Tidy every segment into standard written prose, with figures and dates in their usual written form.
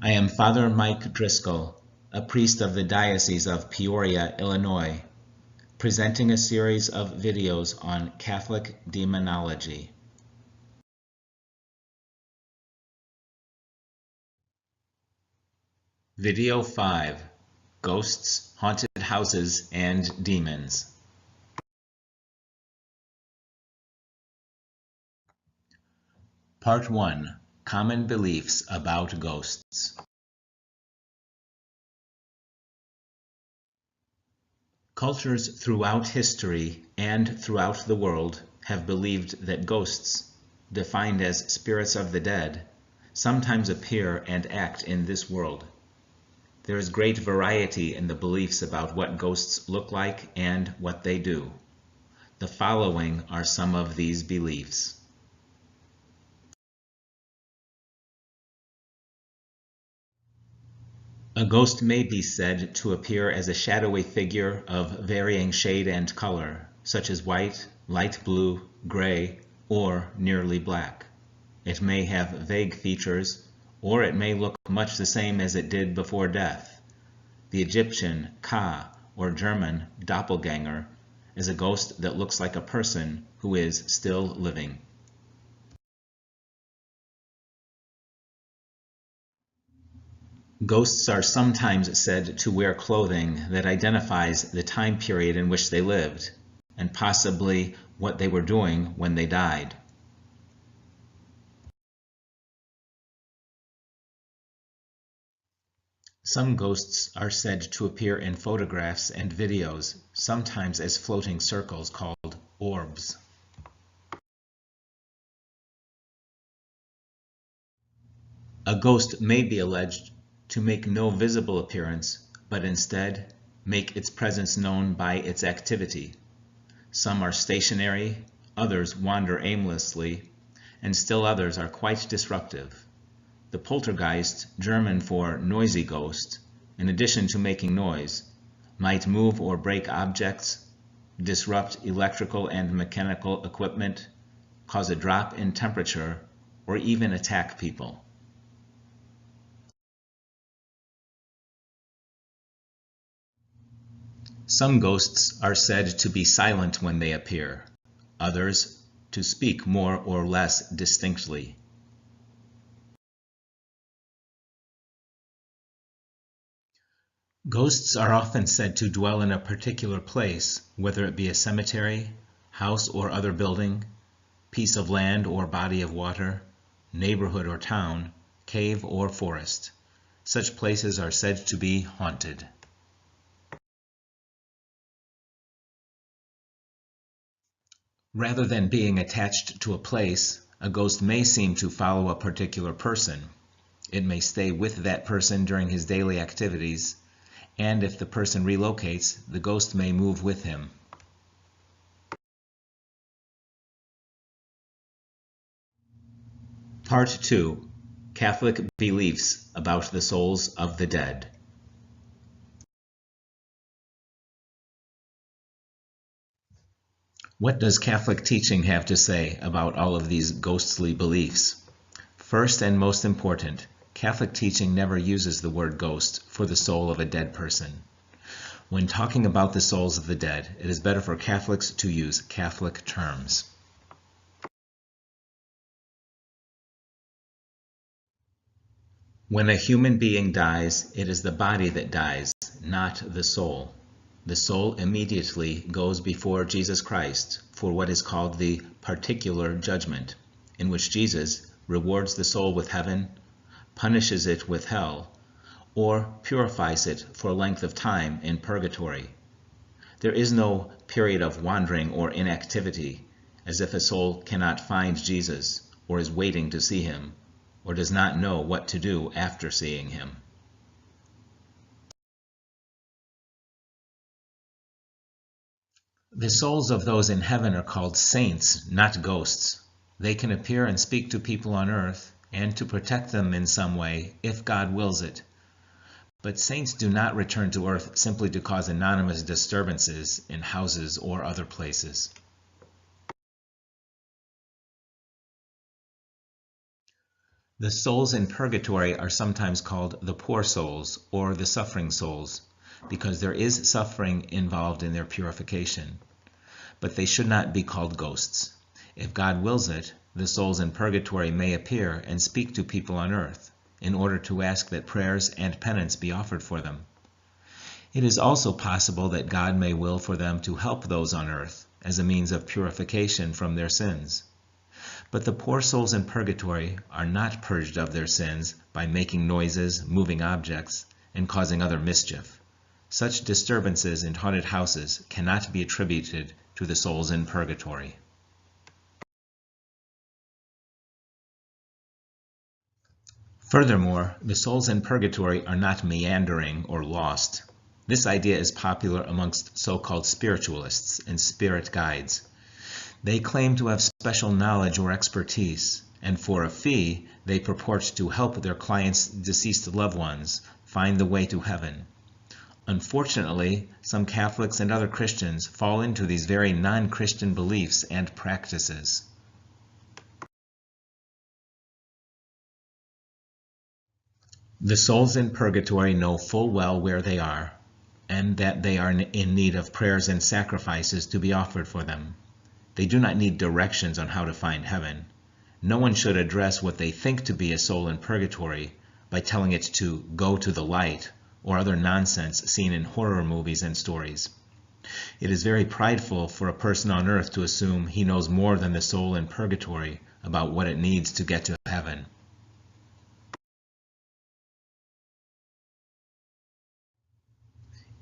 I am Father Mike Driscoll, a priest of the Diocese of Peoria, Illinois, presenting a series of videos on Catholic Demonology. Video 5: Ghosts, Haunted Houses, and Demons. Part 1: Common Beliefs about Ghosts. Cultures throughout history and throughout the world have believed that ghosts, defined as spirits of the dead, sometimes appear and act in this world. There is great variety in the beliefs about what ghosts look like and what they do. The following are some of these beliefs. A ghost may be said to appear as a shadowy figure of varying shade and color, such as white, light blue, gray, or nearly black. It may have vague features, or it may look much the same as it did before death. The Egyptian Ka, or German doppelganger, is a ghost that looks like a person who is still living. Ghosts are sometimes said to wear clothing that identifies the time period in which they lived, and possibly what they were doing when they died. Some ghosts are said to appear in photographs and videos, sometimes as floating circles called orbs. A ghost may be alleged to make no visible appearance, but instead make its presence known by its activity. Some are stationary, others wander aimlessly, and still others are quite disruptive. The poltergeist, German for noisy ghost, in addition to making noise, might move or break objects, disrupt electrical and mechanical equipment, cause a drop in temperature, or even attack people. Some ghosts are said to be silent when they appear, others to speak more or less distinctly. Ghosts are often said to dwell in a particular place, whether it be a cemetery, house or other building, piece of land or body of water, neighborhood or town, cave or forest. Such places are said to be haunted. Rather than being attached to a place, a ghost may seem to follow a particular person. It may stay with that person during his daily activities, and if the person relocates, the ghost may move with him. Part 2: Catholic Beliefs about the Souls of the Dead. What does Catholic teaching have to say about all of these ghostly beliefs? First and most important, Catholic teaching never uses the word ghost for the soul of a dead person. When talking about the souls of the dead, it is better for Catholics to use Catholic terms. When a human being dies, it is the body that dies, not the soul. The soul immediately goes before Jesus Christ for what is called the particular judgment, in which Jesus rewards the soul with heaven, punishes it with hell, or purifies it for a length of time in purgatory. There is no period of wandering or inactivity, as if a soul cannot find Jesus, or is waiting to see him, or does not know what to do after seeing him. The souls of those in heaven are called saints, not ghosts. They can appear and speak to people on earth, and to protect them in some way, if God wills it. But saints do not return to earth simply to cause anonymous disturbances in houses or other places. The souls in purgatory are sometimes called the poor souls or the suffering souls, because there is suffering involved in their purification. But they should not be called ghosts. If God wills it, the souls in purgatory may appear and speak to people on earth, in order to ask that prayers and penance be offered for them. It is also possible that God may will for them to help those on earth, as a means of purification from their sins. But the poor souls in purgatory are not purged of their sins by making noises, moving objects, and causing other mischief. Such disturbances in haunted houses cannot be attributed to the souls in purgatory. Furthermore, the souls in purgatory are not meandering or lost. This idea is popular amongst so-called spiritualists and spirit guides. They claim to have special knowledge or expertise, and for a fee, they purport to help their clients' deceased loved ones find the way to heaven. Unfortunately, some Catholics and other Christians fall into these very non-Christian beliefs and practices. The souls in purgatory know full well where they are, and that they are in need of prayers and sacrifices to be offered for them. They do not need directions on how to find heaven. No one should address what they think to be a soul in purgatory by telling it to go to the light or other nonsense seen in horror movies and stories. It is very prideful for a person on earth to assume he knows more than the soul in purgatory about what it needs to get to heaven.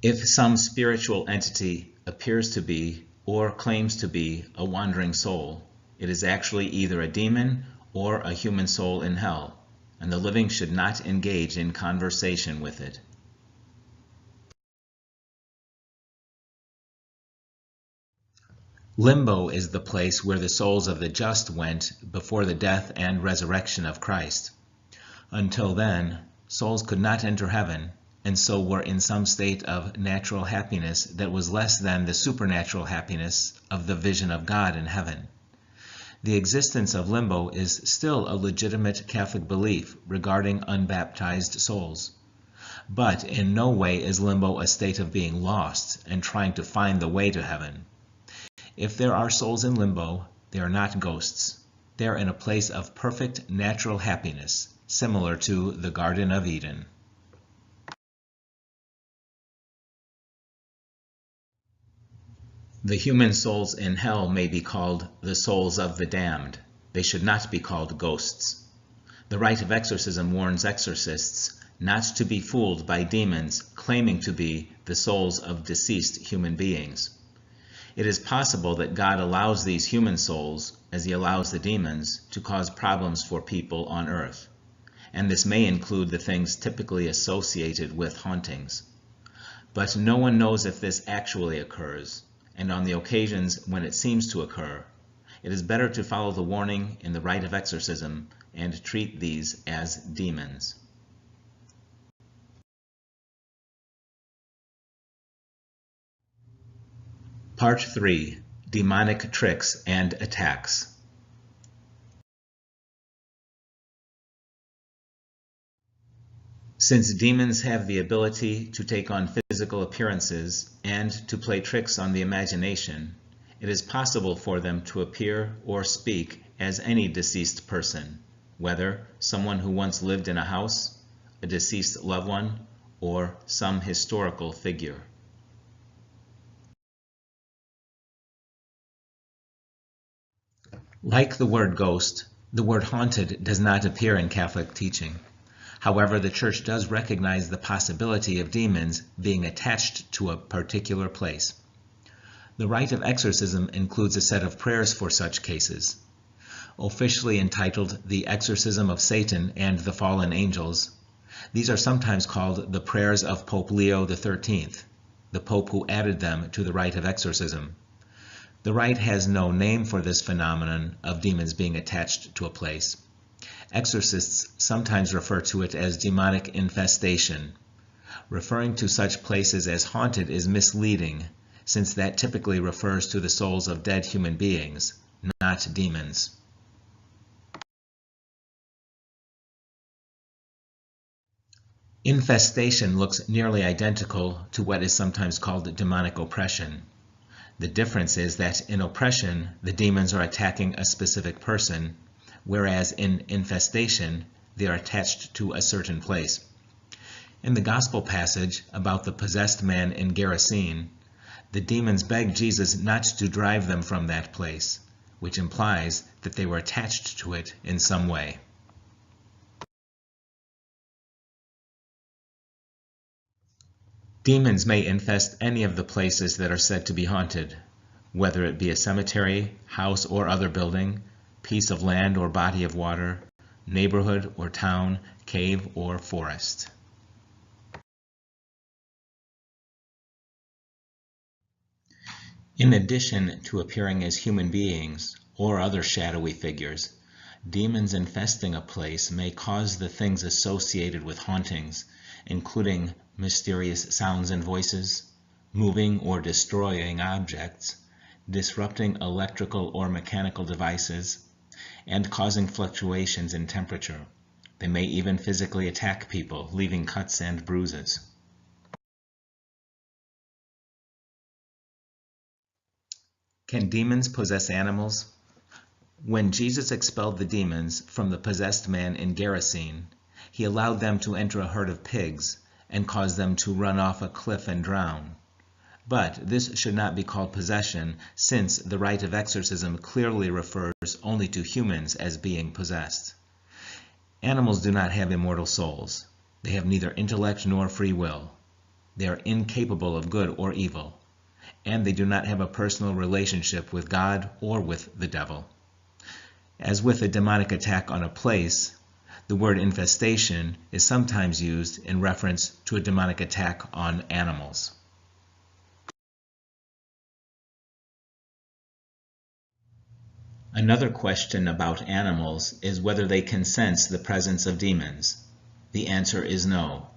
If some spiritual entity appears to be or claims to be a wandering soul, it is actually either a demon or a human soul in hell, and the living should not engage in conversation with it. Limbo is the place where the souls of the just went before the death and resurrection of Christ. Until then, souls could not enter heaven, and so were in some state of natural happiness that was less than the supernatural happiness of the vision of God in heaven. The existence of limbo is still a legitimate Catholic belief regarding unbaptized souls. But in no way is limbo a state of being lost and trying to find the way to heaven. If there are souls in limbo, they are not ghosts. They are in a place of perfect natural happiness, similar to the Garden of Eden. The human souls in hell may be called the souls of the damned. They should not be called ghosts. The rite of exorcism warns exorcists not to be fooled by demons claiming to be the souls of deceased human beings. It is possible that God allows these human souls, as he allows the demons, to cause problems for people on earth. And this may include the things typically associated with hauntings. But no one knows if this actually occurs, and on the occasions when it seems to occur, it is better to follow the warning in the rite of exorcism and treat these as demons. Part 3. Demonic Tricks and Attacks. Since demons have the ability to take on physical appearances and to play tricks on the imagination, it is possible for them to appear or speak as any deceased person, whether someone who once lived in a house, a deceased loved one, or some historical figure. Like the word ghost, the word haunted does not appear in Catholic teaching. However, the Church does recognize the possibility of demons being attached to a particular place. The rite of exorcism includes a set of prayers for such cases. Officially entitled The Exorcism of Satan and the Fallen Angels, these are sometimes called the prayers of Pope Leo XIII, the Pope who added them to the rite of exorcism. The rite has no name for this phenomenon of demons being attached to a place. Exorcists sometimes refer to it as demonic infestation. Referring to such places as haunted is misleading, since that typically refers to the souls of dead human beings, not demons. Infestation looks nearly identical to what is sometimes called demonic oppression. The difference is that in oppression, the demons are attacking a specific person, whereas in infestation, they are attached to a certain place. In the gospel passage about the possessed man in Gerasene, the demons begged Jesus not to drive them from that place, which implies that they were attached to it in some way. Demons may infest any of the places that are said to be haunted, whether it be a cemetery, house or other building, piece of land or body of water, neighborhood or town, cave or forest. In addition to appearing as human beings or other shadowy figures, demons infesting a place may cause the things associated with hauntings, including mysterious sounds and voices, moving or destroying objects, disrupting electrical or mechanical devices, and causing fluctuations in temperature. They may even physically attack people, leaving cuts and bruises. Can demons possess animals? When Jesus expelled the demons from the possessed man in Gerasene, he allowed them to enter a herd of pigs and caused them to run off a cliff and drown. But this should not be called possession, since the rite of exorcism clearly refers only to humans as being possessed. Animals do not have immortal souls. They have neither intellect nor free will. They are incapable of good or evil, and they do not have a personal relationship with God or with the devil. As with a demonic attack on a place, the word infestation is sometimes used in reference to a demonic attack on animals. Another question about animals is whether they can sense the presence of demons. The answer is no.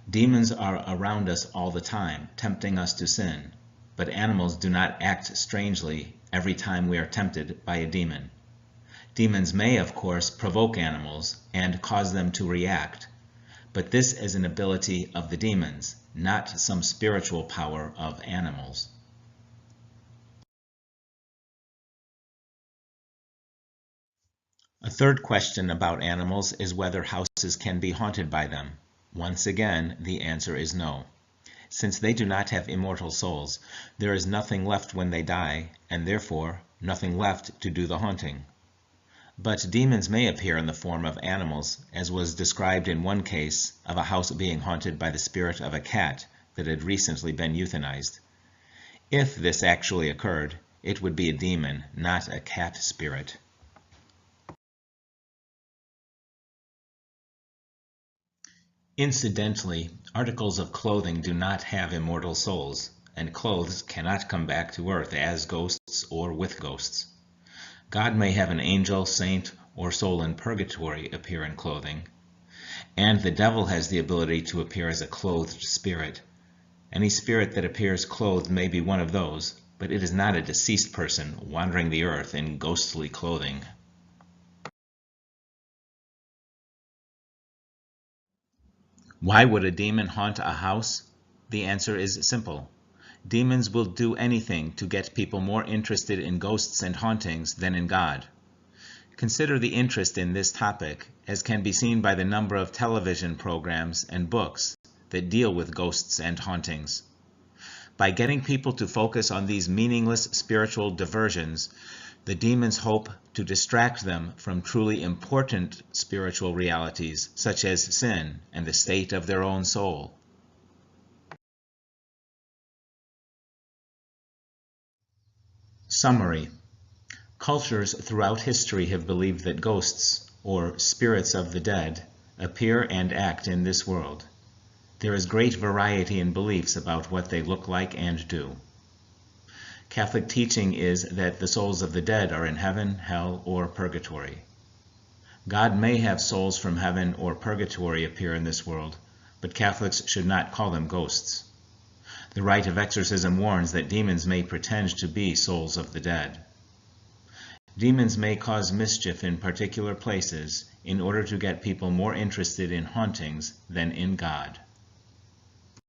Demons are around us all the time, tempting us to sin, but animals do not act strangely every time we are tempted by a demon. Demons may, of course, provoke animals and cause them to react, but this is an ability of the demons, not some spiritual power of animals. A third question about animals is whether houses can be haunted by them. Once again, the answer is no. Since they do not have immortal souls, there is nothing left when they die, and therefore nothing left to do the haunting. But demons may appear in the form of animals, as was described in one case of a house being haunted by the spirit of a cat that had recently been euthanized. If this actually occurred, it would be a demon, not a cat spirit. Incidentally, articles of clothing do not have immortal souls, and clothes cannot come back to earth as ghosts or with ghosts. God may have an angel, saint, or soul in purgatory appear in clothing, and the devil has the ability to appear as a clothed spirit. Any spirit that appears clothed may be one of those, but it is not a deceased person wandering the earth in ghostly clothing. Why would a demon haunt a house? The answer is simple. Demons will do anything to get people more interested in ghosts and hauntings than in God. Consider the interest in this topic, as can be seen by the number of television programs and books that deal with ghosts and hauntings. By getting people to focus on these meaningless spiritual diversions, the demons hope to distract them from truly important spiritual realities, such as sin and the state of their own soul. Summary. Cultures throughout history have believed that ghosts, or spirits of the dead, appear and act in this world. There is great variety in beliefs about what they look like and do. Catholic teaching is that the souls of the dead are in heaven, hell, or purgatory. God may have souls from heaven or purgatory appear in this world, but Catholics should not call them ghosts. The rite of exorcism warns that demons may pretend to be souls of the dead. Demons may cause mischief in particular places in order to get people more interested in hauntings than in God.